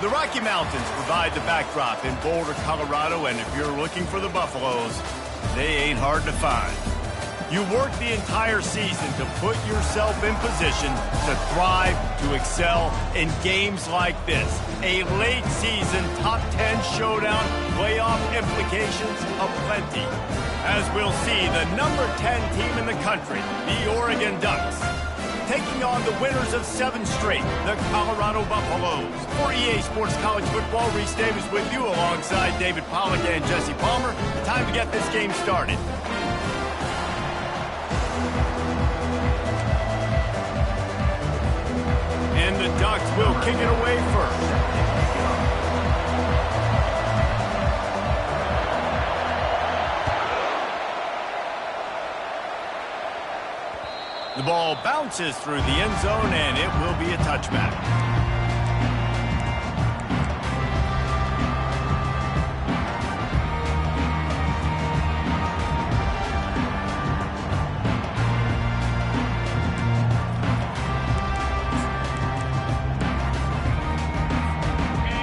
The Rocky Mountains provide the backdrop in Boulder, Colorado, and if you're looking for the Buffaloes, they ain't hard to find. You work the entire season to put yourself in position to thrive, to excel in games like this. A late season top 10 showdown, playoff implications aplenty. As we'll see, the number 10 team in the country, the Oregon Ducks, taking on the winners of 7 straight, the Colorado Buffaloes. For EA Sports College Football, Reese Davis with you alongside David Pollack and Jesse Palmer. Time to get this game started. And the Ducks will kick it away first. The ball bounces through the end zone, and it will be a touchback.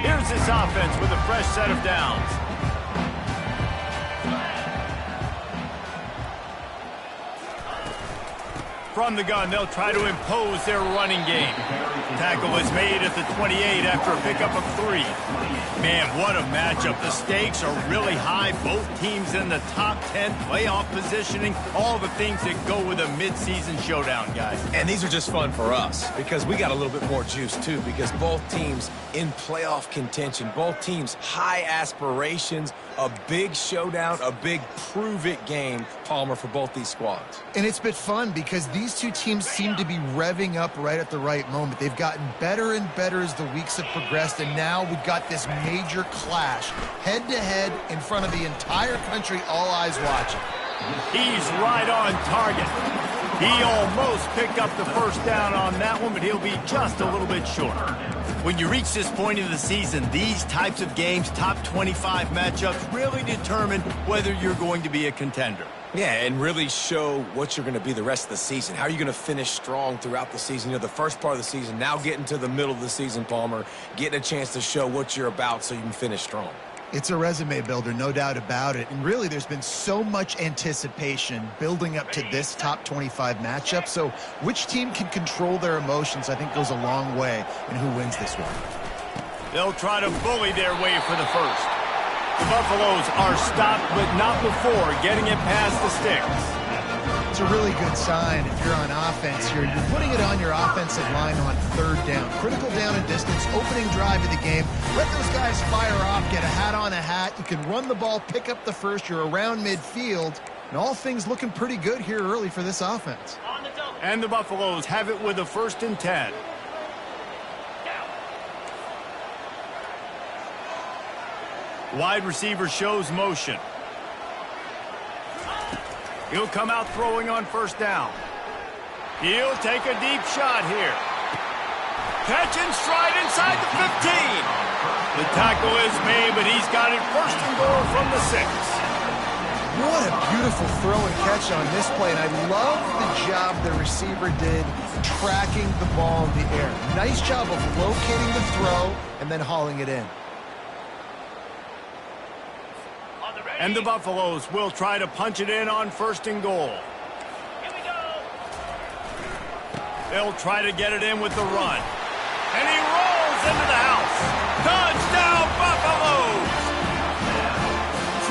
Here's this offense with a fresh set of downs. From the gun, they'll try to impose their running game. Tackle is made at the 28 after a pickup of 3. Man, what a matchup. The stakes are really high. Both teams in the top 10, playoff positioning, all the things that go with a midseason showdown, guys. And these are just fun for us because we got a little bit more juice, too, because both teams in playoff contention, both teams high aspirations, a big showdown, a big prove-it game, Palmer, for both these squads. And it's been fun because these two teams seem to be revving up right at the right moment. They've gotten better and better as the weeks have progressed, and now we've got this major clash, head-to-head, in front of the entire country, all eyes watching. He's right on target. He almost picked up the first down on that one, but he'll be just a little bit short. When you reach this point of the season, these types of games, top 25 matchups, really determine whether you're going to be a contender. Yeah, and really show what you're going to be the rest of the season. How are you going to finish strong throughout the season? You know, the first part of the season, now getting to the middle of the season, Palmer, getting a chance to show what you're about so you can finish strong. It's a resume builder, no doubt about it. And really, there's been so much anticipation building up to this top 25 matchup. So which team can control their emotions, I think, goes a long way in who wins this one. They'll try to bully their way for the first. The Buffaloes are stopped, but not before getting it past the sticks. It's a really good sign if you're on offense here. You're putting it on your offensive line on 3rd down. Critical down and distance, opening drive of the game. Let those guys fire off, get a hat on a hat. You can run the ball, pick up the first. You're around midfield. And all things looking pretty good here early for this offense. And the Buffaloes have it with a 1st and 10. Wide receiver shows motion. He'll come out throwing on 1st down. He'll take a deep shot here. Catch and stride inside the 15. The tackle is made, but he's got it 1st and goal from the 6. What a beautiful throw and catch on this play. And I love the job the receiver did tracking the ball in the air. Nice job of locating the throw and then hauling it in. And the Buffaloes will try to punch it in on 1st and goal. Here we go. They'll try to get it in with the run. And he rolls into the house. Touchdown, Buffaloes!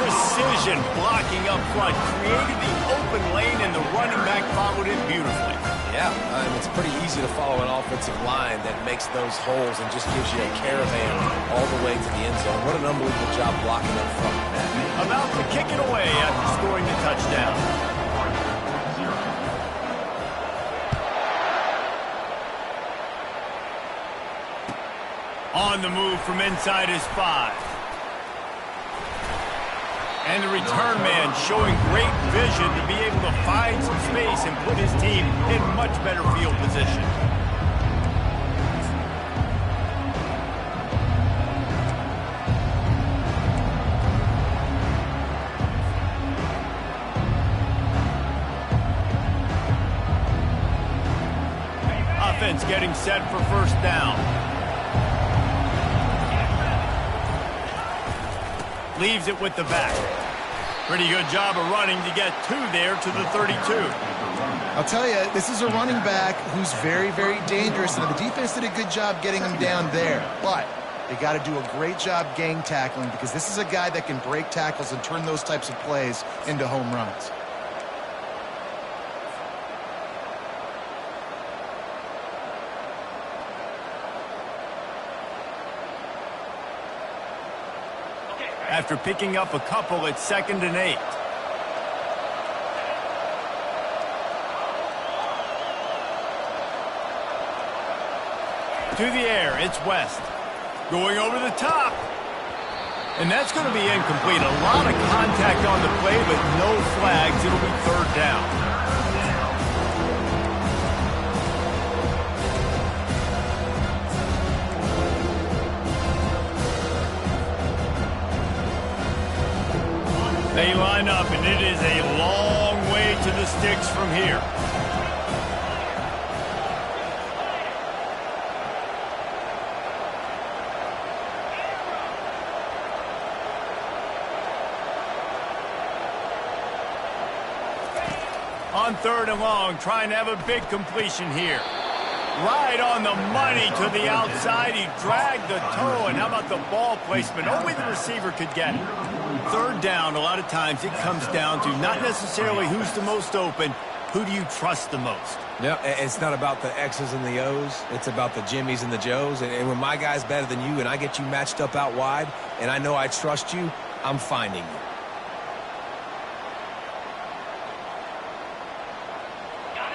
Precision motion, blocking up front, created the open lane, and the running back followed it beautifully. Yeah, it's pretty easy to follow an offensive line that makes those holes and just gives you a caravan all the way to the end zone. What an unbelievable job blocking up front. About to kick it away after scoring the touchdown. On the move from inside his 5. And the return man showing great vision to be able to find some space and put his team in much better field position. Offense getting set for first down. Leaves it with the back. Pretty good job of running to get 2 there to the 32. I'll tell you, this is a running back who's very, very dangerous, and the defense did a good job getting him down there. But they got to do a great job gang tackling, because this is a guy that can break tackles and turn those types of plays into home runs. After picking up a couple at 2nd and 8. To the air, it's West. Going over the top. And that's going to be incomplete. A lot of contact on the play, but no flags. It'll be 3rd down. They line up, and it is a long way to the sticks from here. On 3rd and long, trying to have a big completion here. Right on the money to the outside. He dragged the toe, and how about the ball placement? Only the receiver could get it. 3rd down, a lot of times it comes down to not necessarily who's the most open, who do you trust the most? Yeah, it's not about the X's and the O's. It's about the Jimmys and the Joes. And when my guy's better than you and I get you matched up out wide, and I know I trust you, I'm finding you.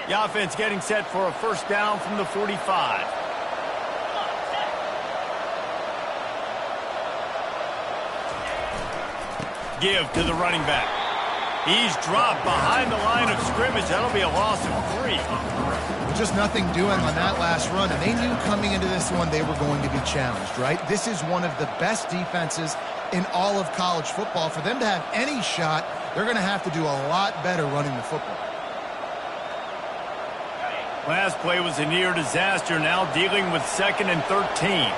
The offense getting set for a first down from the 45. Give to the running back. He's dropped behind the line of scrimmage. That'll be a loss of 3. Just nothing doing on that last run, and they knew coming into this one they were going to be challenged, right? This is one of the best defenses in all of college football. For them to have any shot, they're going to have to do a lot better running the football. Last play was a near disaster, now dealing with 2nd and 13.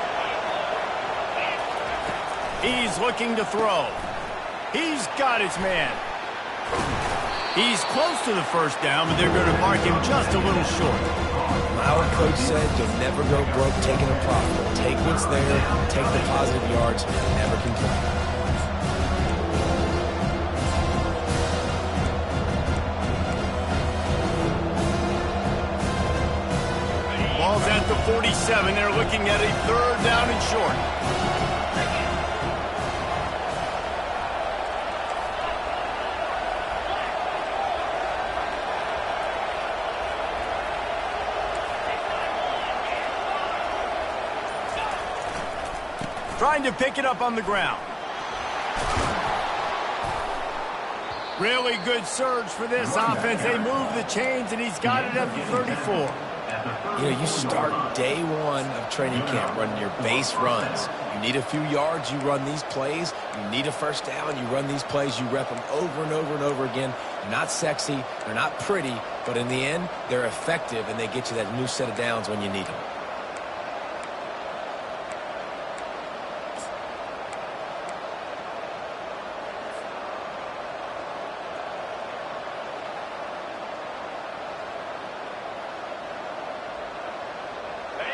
He's looking to throw. He's got his man. He's close to the first down, but they're going to mark him just a little short. Our coach said you'll never go broke taking a profit. Take what's there, take the positive yards, never complain. Ball's at the 47. They're looking at a 3rd down and short. Trying to pick it up on the ground. Really good surge for this offense. They move the chains, and he's got it at the 34. You know, you start day one of training camp running your base runs. You need a few yards, you run these plays. You need a first down, you run these plays. You rep them over and over and over again. They're not sexy, they're not pretty, but in the end, they're effective, and they get you that new set of downs when you need them.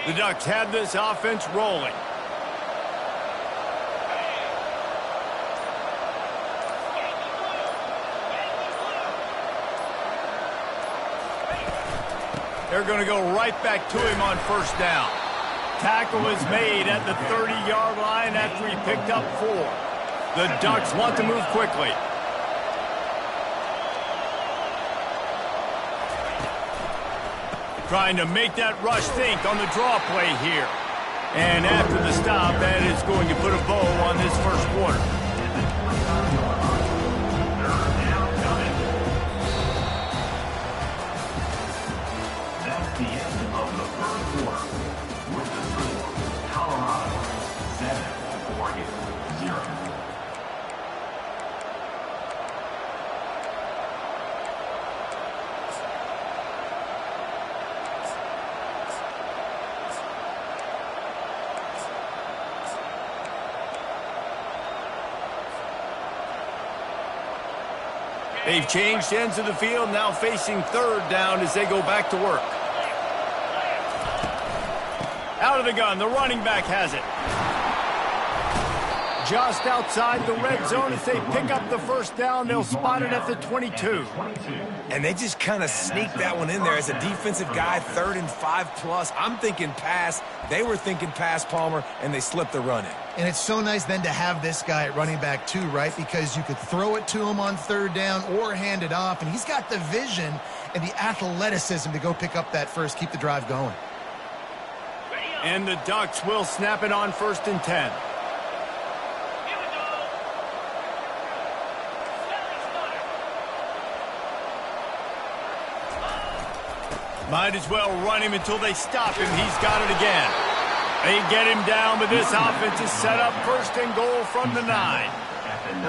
The Ducks had this offense rolling. They're going to go right back to him on first down. Tackle is made at the 30-yard line after he picked up 4. The Ducks want to move quickly. Trying to make that rush think on the draw play here. And after the stop, that is going to put a bow on this first quarter. That's the end of the first quarter. With the score, Colorado 7, Oregon 0. They've changed ends of the field, now facing third down as they go back to work. Out of the gun, the running back has it. Just outside the red zone as they pick up the first down. They'll spot it at the 22. And they just kind of sneaked that one in there as a defensive guy, 3rd and 5+. I'm thinking pass. They were thinking pass, Palmer, and they slipped the run in. And it's so nice then to have this guy at running back too, right? Because you could throw it to him on third down or hand it off, and he's got the vision and the athleticism to go pick up that first, keep the drive going. And the Ducks will snap it on 1st and 10. Might as well run him until they stop him. He's got it again. They get him down, but this offense is set up 1st and goal from the 9.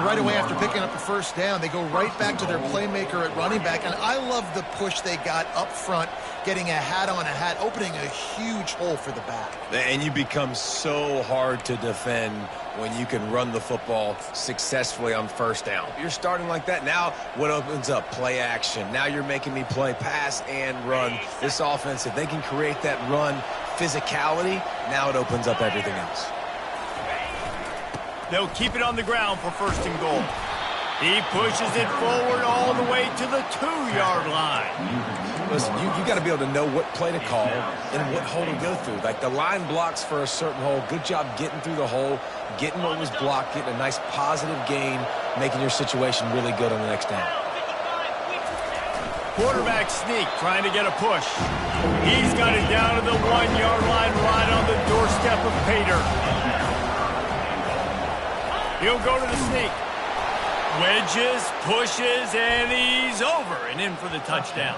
Right away after picking up the first down, they go right back to their playmaker at running back. And I love the push they got up front, getting a hat on a hat, opening a huge hole for the back. And you become so hard to defend when you can run the football successfully on first down. You're starting like that. Now what opens up? Play action. Now you're making me play pass and run. This offense, if they can create that run physicality, now it opens up everything else. They'll keep it on the ground for 1st and goal. He pushes it forward all the way to the 2-yard line. Listen, you got to be able to know what play to call and what hole to go through. Like the line blocks for a certain hole. Good job getting through the hole, getting what was blocked, getting a nice positive gain, making your situation really good on the next down. Quarterback sneak, trying to get a push. He's got it down to the 1-yard line right on the doorstep of Pater. He'll go to the sneak. Wedges, pushes, and he's over and in for the touchdown.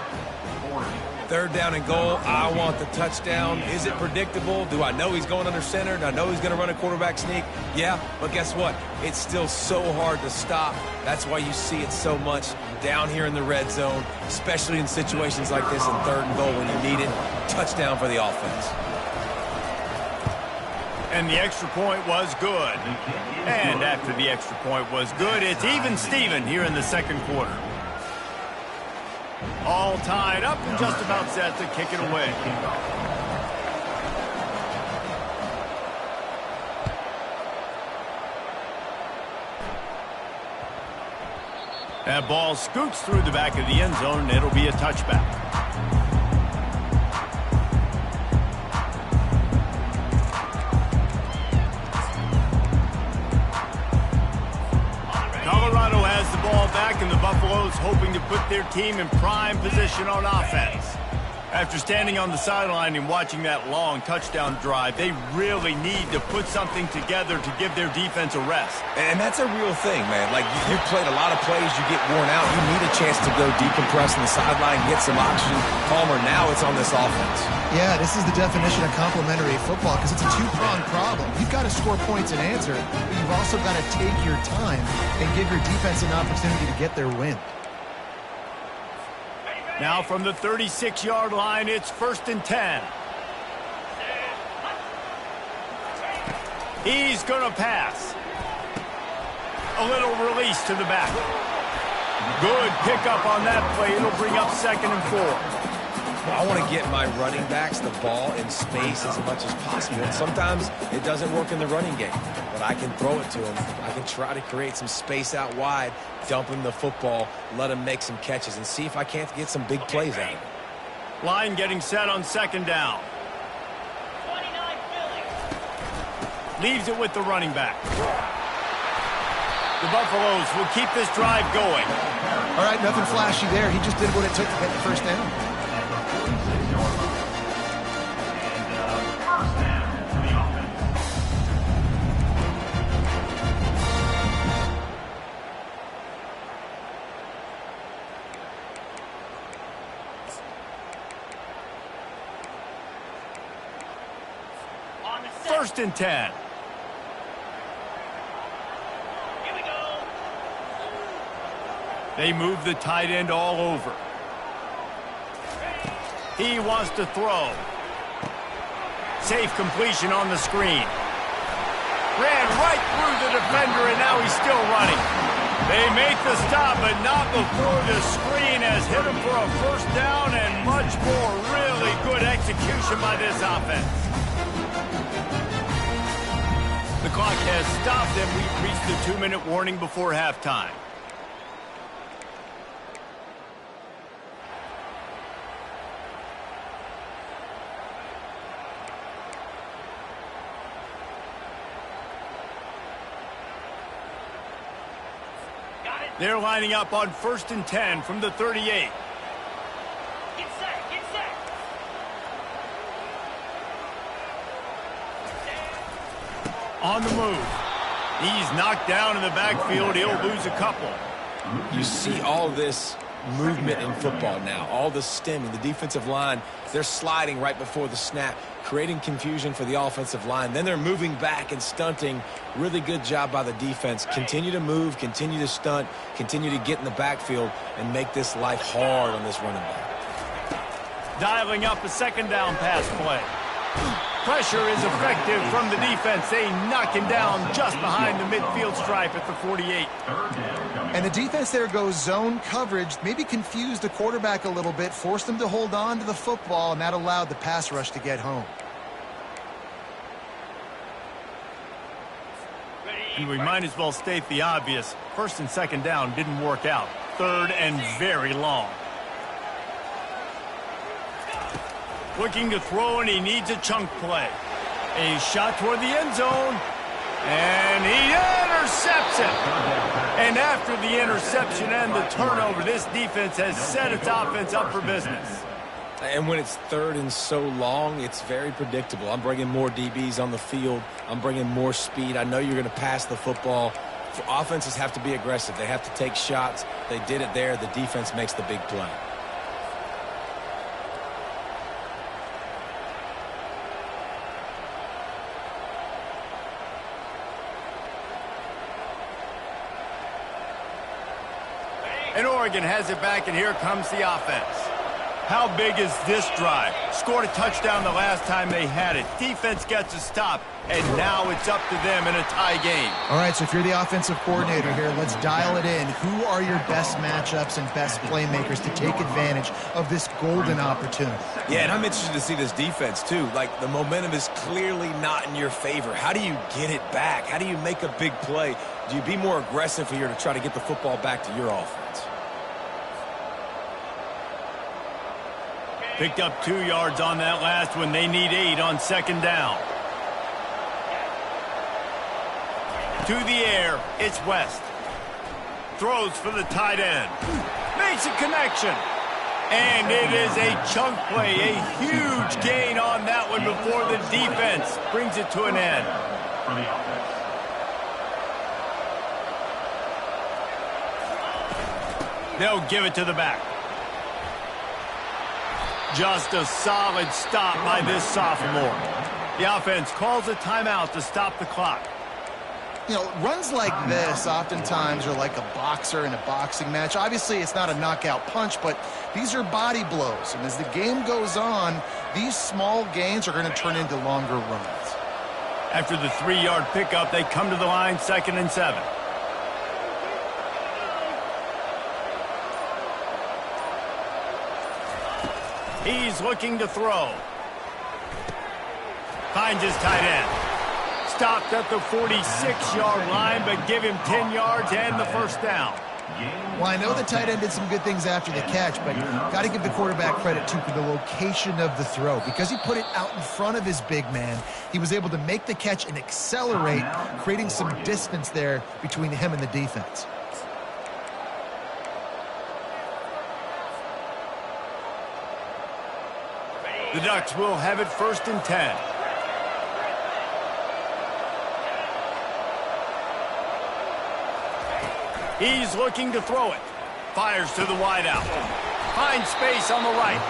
3rd down and goal. I want the touchdown. Is it predictable? Do I know he's going under center? Do I know he's going to run a quarterback sneak? Yeah, but guess what? It's still so hard to stop. That's why you see it so much down here in the red zone, especially in situations like this in 3rd and goal when you need it. Touchdown for the offense. And the extra point was good. And after the extra point was good, it's even Steven here in the 2nd quarter. All tied up and just about set to kick it away. That ball scoots through the back of the end zone, and it'll be a touchback. Colorado has the ball back, and the Buffaloes hoping to put their team in prime position on offense. After standing on the sideline and watching that long touchdown drive, they really need to put something together to give their defense a rest. And that's a real thing, man. Like, you played a lot of plays, you get worn out, you need a chance to go decompress on the sideline, get some oxygen. Palmer, now it's on this offense. Yeah, this is the definition of complementary football because it's a two-pronged problem. You've got to score points and answer, but you've also got to take your time and give your defense an opportunity to get their win. Now from the 36-yard line, it's 1st and 10. He's going to pass. A little release to the back. Good pickup on that play. It'll bring up 2nd and 4. I want to get my running backs the ball in space as much as possible. And sometimes it doesn't work in the running game, but I can throw it to them. I can try to create some space out wide, dump him the football, let him make some catches, and see if I can't get some big plays out of it. Line getting set on second down. 29 Philly. Leaves it with the running back. The Buffaloes will keep this drive going. All right, nothing flashy there. He just did what it took to get the first down. At the 46-yard line. And first down to the offense. On the set. First and 10. Here we go. They move the tight end all over. He wants to throw. Safe completion on the screen. Ran right through the defender, and now he's still running. They make the stop, but not before the screen has hit him for a first down and much more. Really good execution by this offense. The clock has stopped, and we've reached the 2-minute warning before halftime. Got it. They're lining up on first and 10 from the 38. Get set. Get set. On the move. He's knocked down in the backfield. He'll lose a couple. You see all this movement in football now, all the stemming, the defensive line, they're sliding right before the snap, creating confusion for the offensive line. Then they're moving back and stunting. Really good job by the defense. Continue to move, continue to stunt, continue to get in the backfield and make this life hard on this running back. Dialing up a second down pass play. Pressure is effective from the defense. They knock him down just behind the midfield stripe at the 48. And the defense there goes zone coverage, maybe confused the quarterback a little bit, forced him to hold on to the football, and that allowed the pass rush to get home. And we might as well state the obvious. First and second down didn't work out. Third and very long. Looking to throw, and he needs a chunk play. A shot toward the end zone, and he intercepts it. And after the interception and the turnover, this defense has set its offense up for business. And when it's third and so long, it's very predictable. I'm bringing more DBs on the field. I'm bringing more speed. I know you're going to pass the football. Offenses have to be aggressive. They have to take shots. They did it there. The defense makes the big play. And Oregon has it back, and here comes the offense. How big is this drive? Scored a touchdown the last time they had it. Defense gets a stop, and now it's up to them in a tie game. All right, so if you're the offensive coordinator here, let's dial it in. Who are your best matchups and best playmakers to take advantage of this golden opportunity? Yeah, and I'm interested to see this defense, too. Like, the momentum is clearly not in your favor. How do you get it back? How do you make a big play? Do you be more aggressive here to try to get the football back to your offense? Picked up 2 yards on that last one. They need 8 on second down. To the air, it's West. Throws for the tight end. Makes a connection. And it is a chunk play, a huge gain on that one before the defense brings it to an end. For the offense. They'll give it to the back. Just a solid stop by this sophomore. The offense calls a timeout to stop the clock. You know, runs like this oftentimes are like a boxer in a boxing match. Obviously, it's not a knockout punch, but these are body blows. And as the game goes on, these small gains are going to turn into longer runs. After the 3-yard pickup, they come to the line, 2nd and 7. He's looking to throw. Finds his tight end. Stopped at the 46-yard line, but give him 10 yards and the first down. Well, I know the tight end did some good things after the catch, but got to give the quarterback credit, too, for the location of the throw. Because he put it out in front of his big man, he was able to make the catch and accelerate, creating some distance there between him and the defense. The Ducks will have it 1st and 10. He's looking to throw it. Fires to the wideout. Finds space on the right.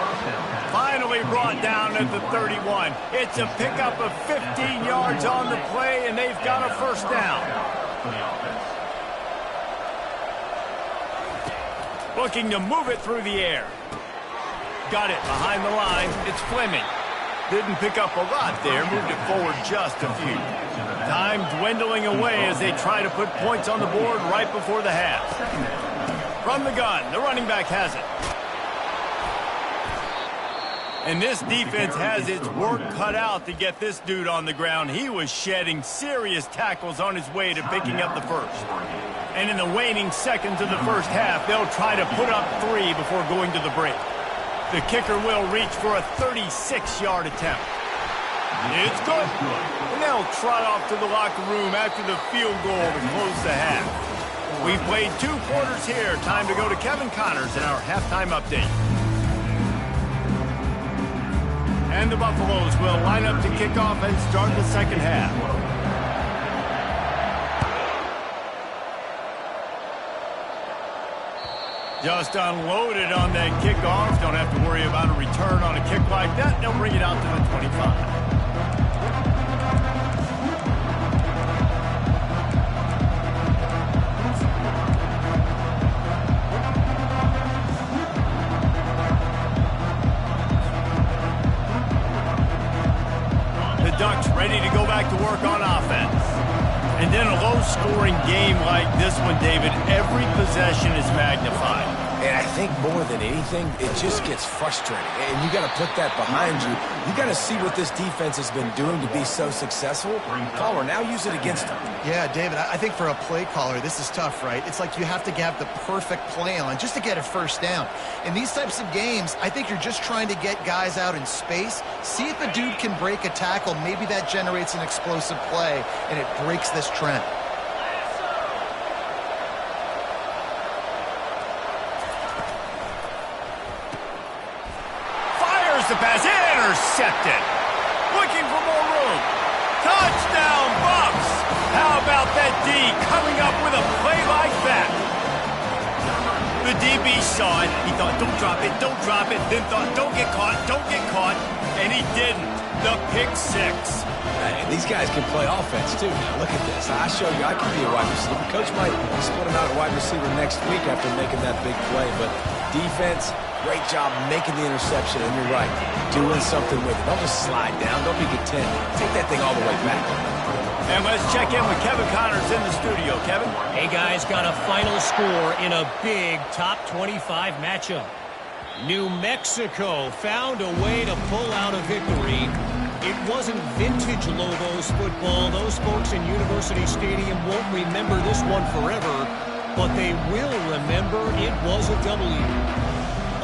Finally brought down at the 31. It's a pickup of 15 yards on the play, and they've got a 1st down. Looking to move it through the air. Got it behind the line. It's Fleming. Didn't pick up a lot there. Moved it forward just a few. Time dwindling away as they try to put points on the board right before the half. From the gun, the running back has it. And this defense has its work cut out to get this dude on the ground. He was shedding serious tackles on his way to picking up the 1st. And in the waning seconds of the 1st half, they'll try to put up 3 before going to the break. The kicker will reach for a 36-yard attempt. It's good. And they'll trot off to the locker room after the field goal to close the half. We've played 2 quarters here. Time to go to Kevin Connors in our halftime update. And the Buffaloes will line up to kick off and start the 2nd half. Just unloaded on that kickoff. Don't have to worry about a return on a kick like that. They'll bring it out to the 25. The Ducks ready to go back to work on offense. And then a low-scoring game like this one, David, every possession is magnified. And I think more than anything, it just gets frustrating. And you got to put that behind you. You got to see what this defense has been doing to be so successful. Caller, now use it against them. Yeah, David, I think for a play caller, this is tough, right? It's like you have to have the perfect play on just to get a 1st down. In these types of games, I think you're just trying to get guys out in space, see if a dude can break a tackle. Maybe that generates an explosive play, and it breaks this trend. The pass intercepted. Looking for more room. Touchdown, Bucks. How about that D coming up with a play like that? The DB saw it. He thought, don't drop it, don't drop it. Then thought, don't get caught, don't get caught. And he didn't. The pick 6. And these guys can play offense, too. Now, look at this. I show you I can be a wide receiver. Coach might split him out a wide receiver next week after making that big play. But defense, great job making the interception. And you're right, doing something with it. Don't just slide down. Don't be content. Take that thing all the way back. And let's check in with Kevin Connors in the studio. Kevin? Hey, guys, got a final score in a big top 25 matchup. New Mexico found a way to pull out a victory. It wasn't vintage Lobos football. Those folks in University Stadium won't remember this one forever, but they will remember it was a W.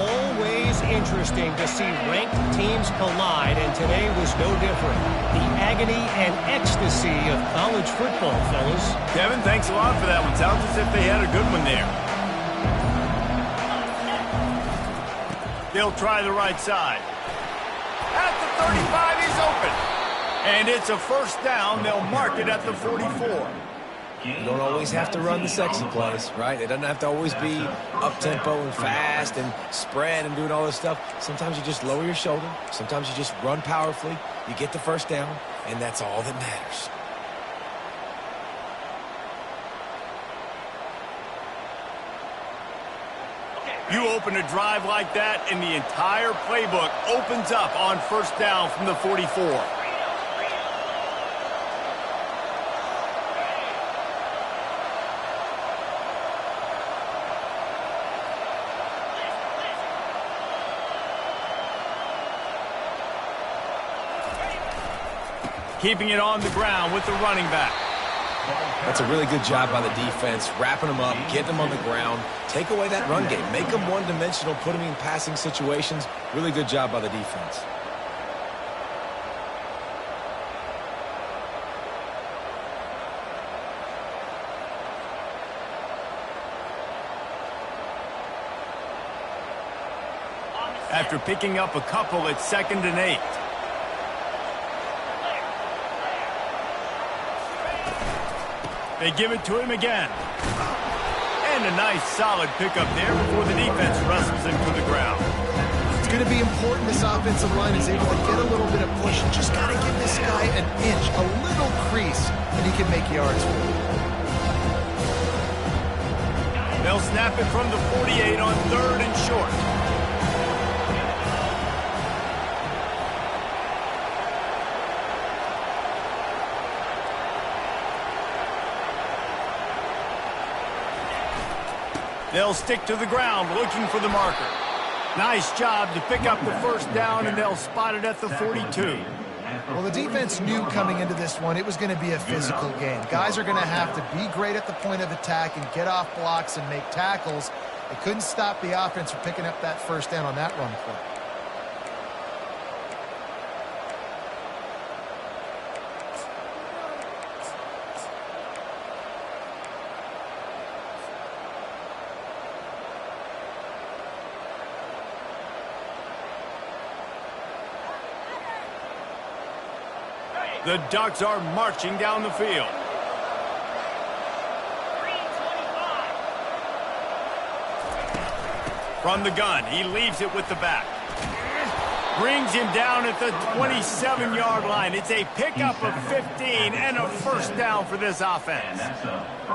Always interesting to see ranked teams collide, and today was no different. The agony and ecstasy of college football, fellas. Kevin, thanks a lot for that one. Sounds as if they had a good one there. They'll try the right side. At the 35, he's open. And it's a 1st down. They'll mark it at the 44. You don't always have to run the sexy plays, right? It doesn't have to always be up-tempo and fast and spread and doing all this stuff. Sometimes you just lower your shoulder. Sometimes you just run powerfully. You get the 1st down, and that's all that matters. You open a drive like that, and the entire playbook opens up on 1st down from the 44. Keeping it on the ground with the running back. That's a really good job by the defense, wrapping them up, getting them on the ground. Take away that run game. Make them one-dimensional, put them in passing situations. Really good job by the defense. After picking up a couple at 2nd and 8. They give it to him again. And a nice solid pickup there before the defense wrestles him to the ground. It's going to be important this offensive line is able to get a little bit of push. You just got to give this guy an inch, a little crease, and he can make yards for you. They'll snap it from the 48 on 3rd and short. They'll stick to the ground looking for the marker. Nice job to pick up the first down, and they'll spot it at the 42. Well, the defense knew coming into this one it was going to be a physical game. Guys are going to have to be great at the point of attack and get off blocks and make tackles. They couldn't stop the offense from picking up that first down on that run play. The Ducks are marching down the field. 325. From the gun, he leaves it with the back. Brings him down at the 27-yard line. It's a pickup of 15 and a first down for this offense.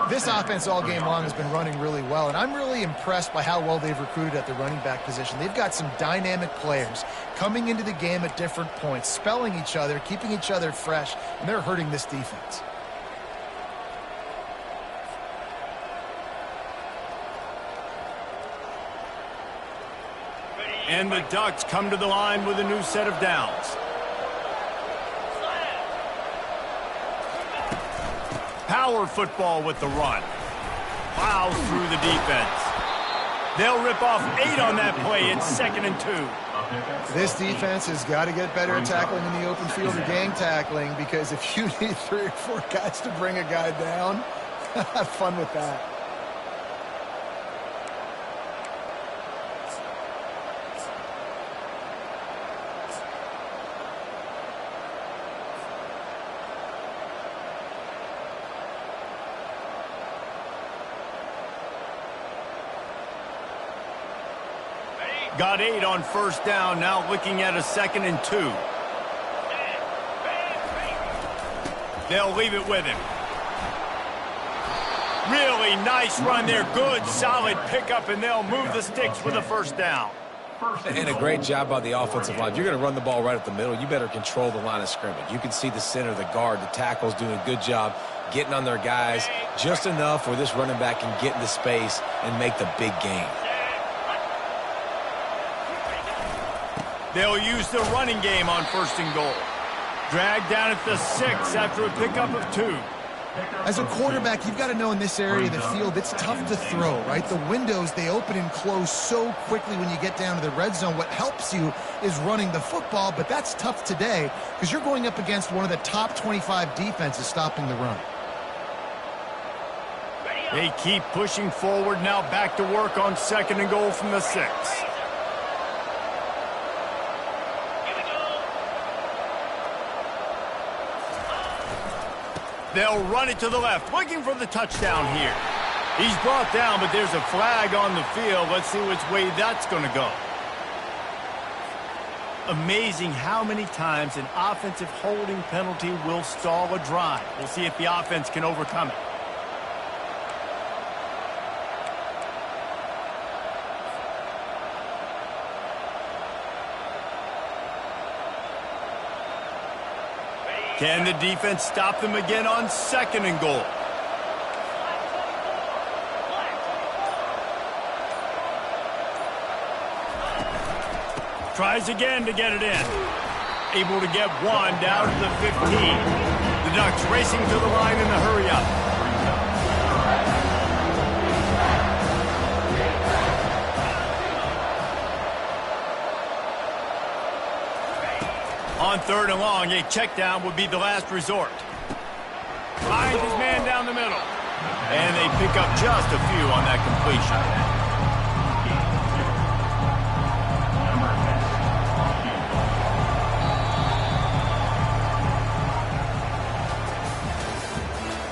This offense all game long has been running really well, and I'm really impressed by how well they've recruited at the running back position. They've got some dynamic players coming into the game at different points, spelling each other, keeping each other fresh, and they're hurting this defense. And the Ducks come to the line with a new set of downs. Power football with the run. Plows through the defense. They'll rip off 8 on that play. It's 2nd and 2. This defense has got to get better at tackling in the open field or gang tackling, because if you need 3 or 4 guys to bring a guy down, have fun with that. Got 8 on first down, now looking at a 2nd and 2. They'll leave it with him. Really nice run there. Good, solid pickup, and they'll move the sticks with a first down. And a great job by the offensive line. You're going to run the ball right up the middle. You better control the line of scrimmage. You can see the center, the guard, the tackles doing a good job getting on their guys just enough where this running back can get into space and make the big gain. They'll use the running game on 1st and goal. Dragged down at the 6 after a pickup of 2. As a quarterback, you've got to know in this area of the field, it's tough to throw, right? The windows, they open and close so quickly when you get down to the red zone. What helps you is running the football, but that's tough today because you're going up against one of the top 25 defenses stopping the run. They keep pushing forward, now back to work on 2nd and goal from the 6. They'll run it to the left, looking for the touchdown here. He's brought down, but there's a flag on the field. Let's see which way that's going to go. Amazing how many times an offensive holding penalty will stall a drive. We'll see if the offense can overcome it. Can the defense stop them again on 2nd and goal? Tries again to get it in. Able to get 1 down to the 15. The Ducks racing to the line in the hurry-up. On 3rd and long, a check down would be the last resort. Finds his man down the middle. And they pick up just a few on that completion.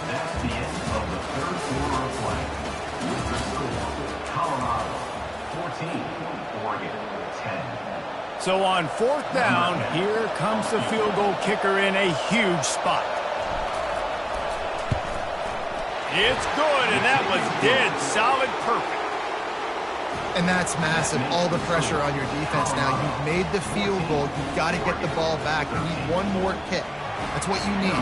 That's the end of the 3rd quarter of play. With the score, Colorado 14, Oregon 10. So on 4th down, here comes the field goal kicker in a huge spot. It's good, and that was dead solid perfect. And that's massive. All the pressure on your defense now. You've made the field goal. You've got to get the ball back. You need one more kick. That's what you need.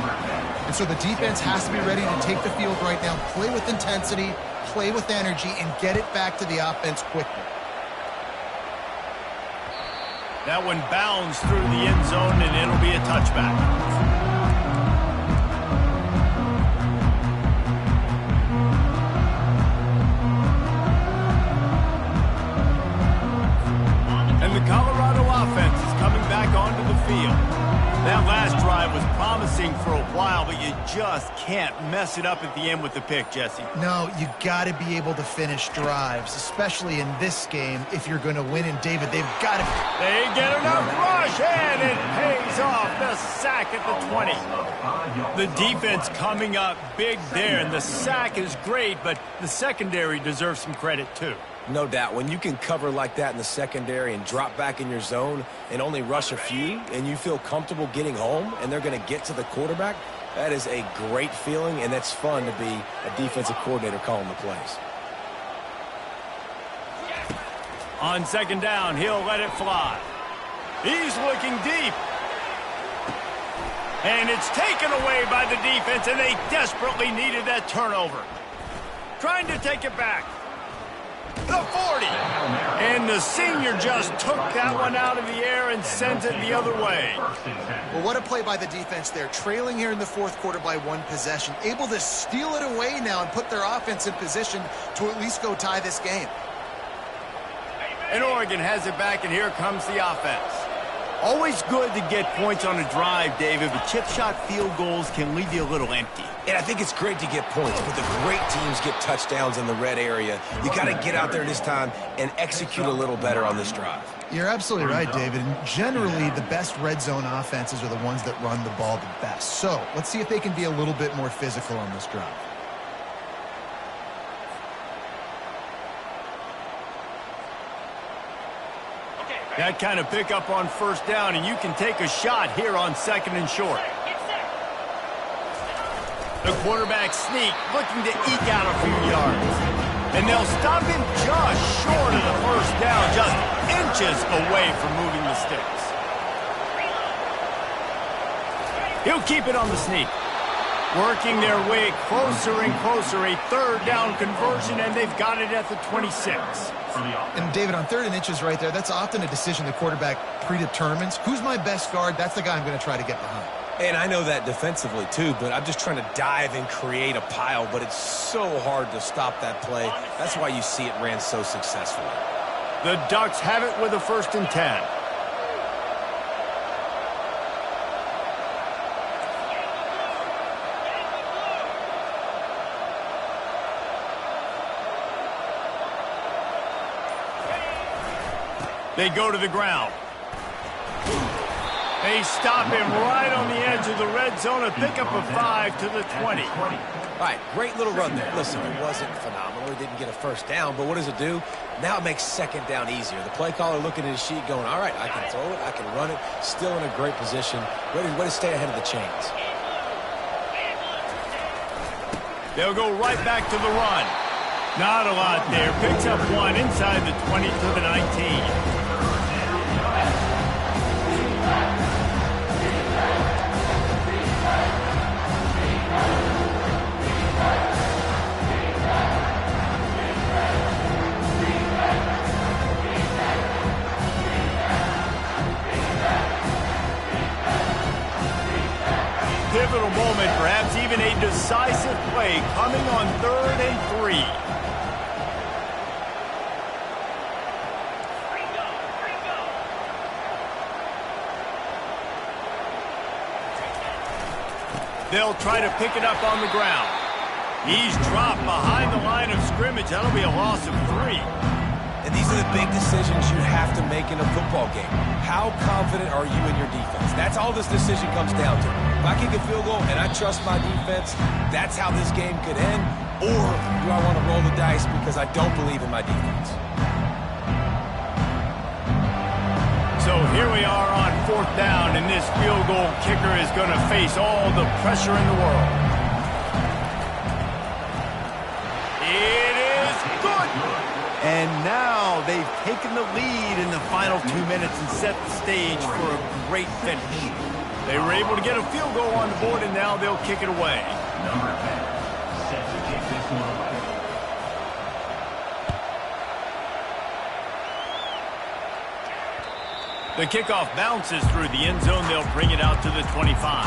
And so the defense has to be ready to take the field right now, play with intensity, play with energy, and get it back to the offense quickly. That one bounds through the end zone, and it'll be a touchback. And the Colorado offense is coming back onto the field. That last drive was promising for a while, but you just can't mess it up at the end with the pick, Jesse. No, you got to be able to finish drives, especially in this game if you're going to win. And David, they've got to. They get enough rush, and it pays off. The sack at the 20. The defense coming up big there, and the sack is great, but the secondary deserves some credit too. No doubt. When you can cover like that in the secondary and drop back in your zone and only rush a few, and you feel comfortable getting home and they're going to get to the quarterback, that is a great feeling, and that's fun to be a defensive coordinator calling the plays. On 2nd down, he'll let it fly. He's looking deep. And it's taken away by the defense, and they desperately needed that turnover. Trying to take it back. The 40. And the senior just took that one out of the air and sent it the other way. Well, what a play by the defense there. Trailing here in the 4th quarter by 1 possession. Able to steal it away now and put their offense in position to at least go tie this game. And Oregon has it back, and here comes the offense. Always good to get points on a drive, David, but chip shot field goals can leave you a little empty. And I think it's great to get points, but the great teams get touchdowns in the red area. You got to get out there this time and execute a little better on this drive. You're absolutely right, David. And generally, the best red zone offenses are the ones that run the ball the best. So let's see if they can be a little bit more physical on this drive. That kind of pickup on 1st down, and you can take a shot here on 2nd and short. The quarterback sneak, looking to eke out a few yards. And they'll stop him just short of the 1st down, just inches away from moving the sticks. He'll keep it on the sneak. Working their way closer and closer, a 3rd down conversion, and they've got it at the 26. And David, on 3rd and inches right there, that's often a decision the quarterback predetermines. Who's my best guard? That's the guy I'm going to try to get behind. And I know that defensively too, but I'm just trying to dive and create a pile, but it's so hard to stop that play. That's why you see it ran so successfully. The Ducks have it with a 1st and 10. They go to the ground. They stop him right on the edge of the red zone, a pickup of 5 to the 20. All right, great little run there. Listen, it wasn't phenomenal. He didn't get a 1st down, but what does it do? Now it makes 2nd down easier. The play caller looking at his sheet going, all right, I can throw it, I can run it, still in a great position, ready to stay ahead of the chains. They'll go right back to the run. Not a lot there. Picks up 1 inside the 20 to the 19. Pivotal moment decisive play coming on 3rd and 3. They'll try to pick it up on the ground. He's dropped behind the line of scrimmage. That'll be a loss of 3. And these are the big decisions you have to make in a football game. How confident are you in your defense? That's all this decision comes down to. If I kick a field goal and I trust my defense, that's how this game could end. Or do I want to roll the dice because I don't believe in my defense? So here we are on 4th down, and this field goal kicker is going to face all the pressure in the world. It is good! And now they've taken the lead in the final 2 minutes and set the stage for a great finish. They were able to get a field goal on the board, and now they'll kick it away. Number 10, set to kick this one away. The kickoff bounces through the end zone. They'll bring it out to the 25.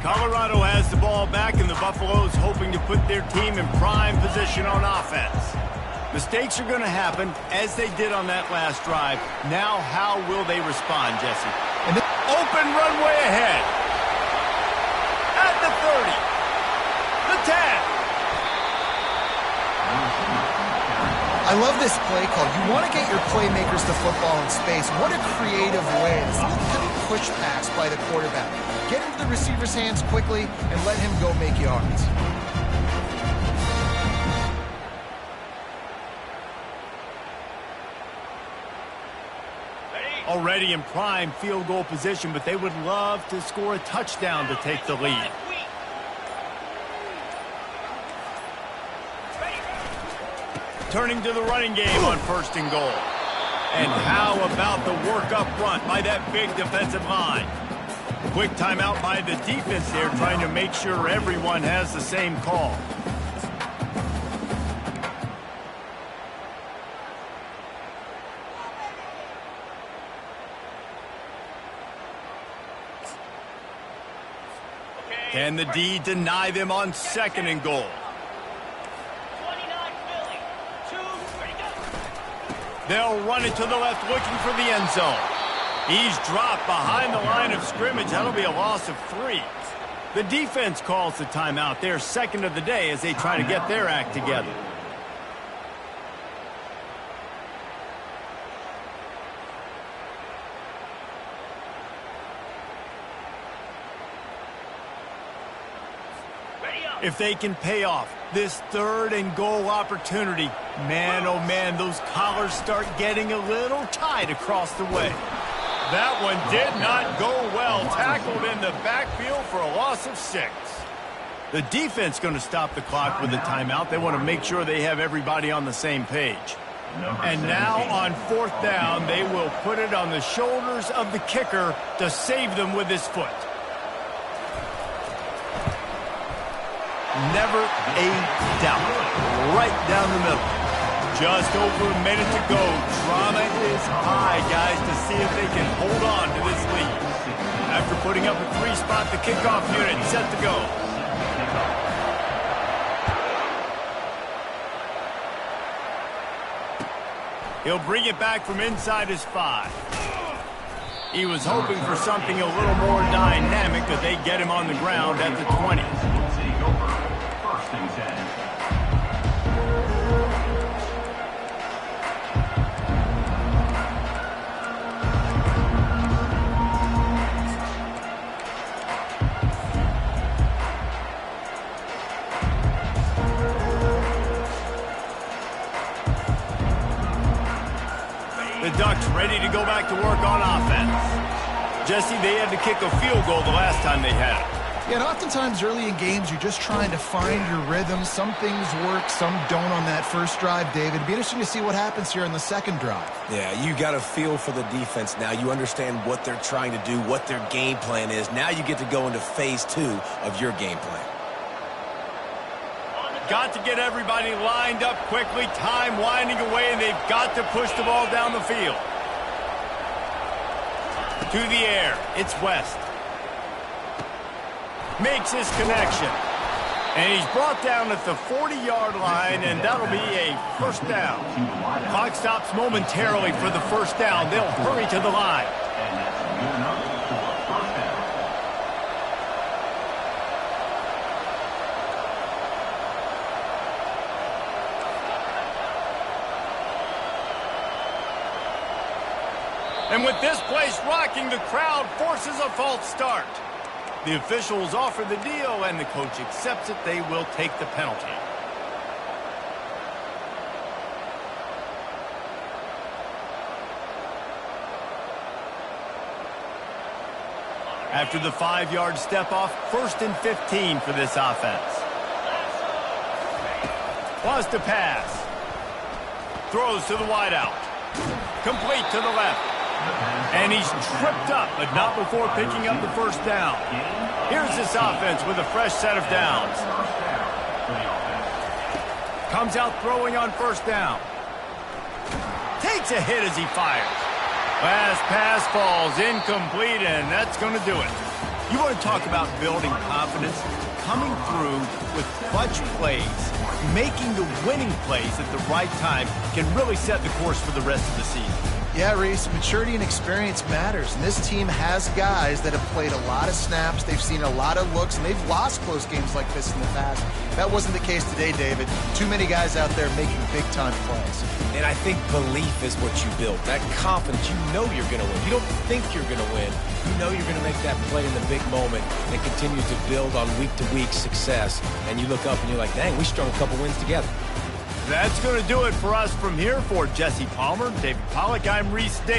Colorado has the ball back, and the Buffaloes hoping to put their team in prime position on offense. Mistakes are going to happen, as they did on that last drive. Now, how will they respond, Jesse? And open runway ahead. At the 30. The 10. I love this play call. You want to get your playmakers to football in space. What a creative way. This little kind of push pass by the quarterback. Get into the receiver's hands quickly and let him go make yards. Already in prime field goal position, but they would love to score a touchdown to take the lead. Turning to the running game on 1st and goal. And how about the work up front by that big defensive line? Quick timeout by the defense there, trying to make sure everyone has the same call. Can the D deny them on 2nd and goal? 29 Philly. 2, ready, go. They'll run it to the left, looking for the end zone. He's dropped behind the line of scrimmage. That'll be a loss of 3. The defense calls the timeout. Their 2nd of the day as they try to get their act together. If they can pay off this 3rd and goal opportunity, man, oh man, those collars start getting a little tight across the way. That one did not go well. Tackled in the backfield for a loss of 6. The defense going to stop the clock with a timeout. They want to make sure they have everybody on the same page. And now on 4th down, they will put it on the shoulders of the kicker to save them with his foot. Never a doubt. Right down the middle. Just over a minute to go. Drama is high, guys, to see if they can hold on to this lead. After putting up a 3-spot, the kickoff unit set to go. He'll bring it back from inside his 5. He was hoping for something a little more dynamic, but they get him on the ground at the 20. First and 10. The Ducks ready to go back to work on offense. Jesse, they had to kick a field goal the last time they had it. Yeah, and oftentimes early in games, you're just trying to find your rhythm. Some things work, some don't on that first drive, David. It'd be interesting to see what happens here in the 2nd drive. Yeah, you got a feel for the defense now. You understand what they're trying to do, what their game plan is. Now you get to go into phase 2 of your game plan. got to get everybody lined up quickly, time winding away, and they've got to push the ball down the field. To the air, it's West. Makes his connection. And he's brought down at the 40-yard line, and that'll be a first down. Clock stops momentarily for the first down. They'll hurry to the line. And that's good enough for a first down. And with this place rocking, the crowd forces a false start. The officials offer the deal, and the coach accepts it. They will take the penalty. After the 5-yard step off, 1st and 15 for this offense. Wants to pass. Throws to the wideout. Complete to the left. And he's tripped up, but not before picking up the first down. Here's this offense with a fresh set of downs. Comes out throwing on first down. Takes a hit as he fires. Last pass falls incomplete, and that's going to do it. You want to talk about building confidence? Coming through with clutch plays, making the winning plays at the right time can really set the course for the rest of the season. Yeah, Reese, maturity and experience matters, and this team has guys that have played a lot of snaps, they've seen a lot of looks, and they've lost close games like this in the past. That wasn't the case today, David. Too many guys out there making big-time plays. And I think belief is what you build. That confidence, you know you're going to win. You don't think you're going to win. You know you're going to make that play in the big moment that continues to build on week-to-week success. And you look up and you're like, dang, we strung a couple wins together. That's going to do it for us from here. For Jesse Palmer, David Pollack, I'm Reese Davis.